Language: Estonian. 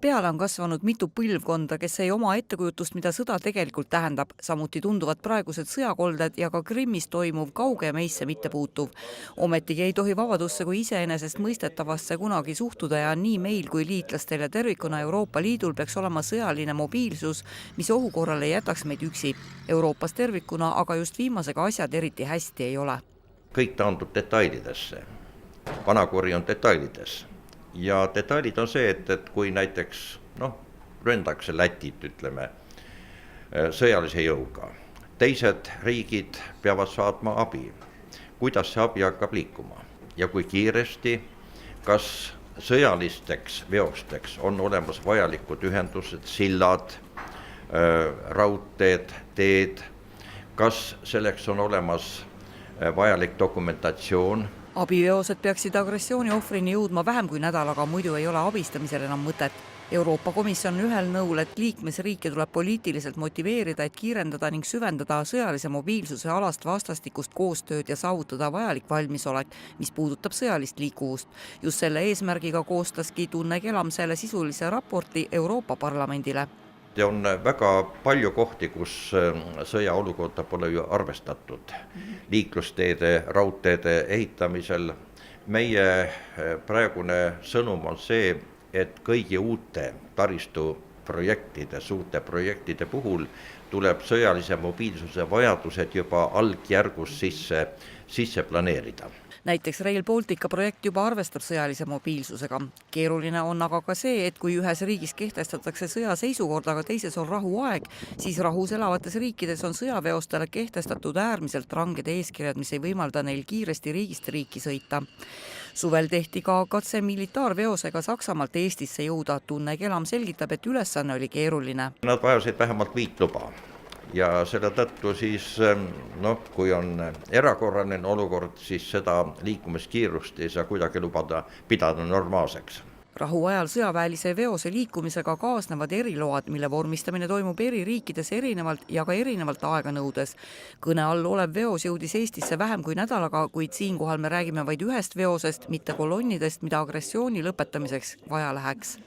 Peale on kasvanud mitu põlvkonda, kes ei oma ettekujutust, mida sõda tegelikult tähendab. Samuti tunduvad praegused sõjakolded ja ka Krimmis toimuv kauge ja meisse mittepuutuv. Ometigi ei tohi vabadusse kui iseenesest mõistetavasse kunagi suhtuda ja nii meil kui liitlastel ja tervikuna Euroopa Liidul peaks olema sõjaline mobiilsus, mis ohu korral ei jätaks meid üksi. Euroopas tervikuna aga just viimasega asjad eriti hästi ei ole. Kõik taandub detailidesse. Vanakori on detailides. Ja detailid on see, et kui näiteks ründakse Lätit, ütleme, sõjalise jõuga. Teised riigid peavad saatma abi. Kuidas see abi hakkab liikuma? Ja kui kiiresti, kas sõjalisteks veosteks on olemas vajalikud ühendused, sillad, raudteed, teed, kas selleks on olemas vajalik dokumentatsioon? Abiveosed peaksid agressiooni ohvrini jõudma vähem kui nädalaga, muidu ei ole abistamisel enam mõtet. Euroopa Komisjon on ühel nõul, et liikmesriike tuleb poliitiliselt motiveerida, et kiirendada ning süvendada sõjalise mobiilsuse alast vastastikust koostööd ja saavutada vajalik valmisolek, mis puudutab sõjalist liikuvust. Just selle eesmärgiga koostaski Tunne Kelam selle sisulise raporti Euroopa Parlamendile. On väga palju kohti, kus sõjaolukorda pole ju arvestatud liiklusteede, raudteede ehitamisel. Meie praegune sõnum on see, et kõigi uute taristuprojektide, suurte projektide puhul tuleb sõjalise mobiilsuse vajadused juba algjärgus sisse planeerida. Näiteks Rail Baltica projekt juba arvestab sõjalise mobiilsusega. Keeruline on aga ka see, et kui ühes riigis kehtestatakse sõjaseisukord, aga teises on rahuaeg, siis rahus elavates riikides on sõjaveostele kehtestatud äärmiselt ranged eeskirjad, mis ei võimalda neil kiiresti riigist riiki sõita. Suvel tehti ka katse militaarveosega Saksamaalt Eestisse jõuda. Tunne Kelam selgitab, et ülesanne oli keeruline. Nad vajasid vähemalt 5 luba. Ja selle tõttu siis, kui on erakorraline olukord, siis seda liikumiskiirust ei saa kuidagi pidada normaalseks. Rahuajal sõjaväelise veose liikumisega kaasnevad eriload, mille vormistamine toimub eri riikides erinevalt ja ka erinevalt aega nõudes. Kõne all olev veos jõudis Eestisse vähem kui nädalaga, kuid siinkohal me räägime vaid ühest veosest, mitte kolonnidest, mida agressiooni lõpetamiseks vaja läheks.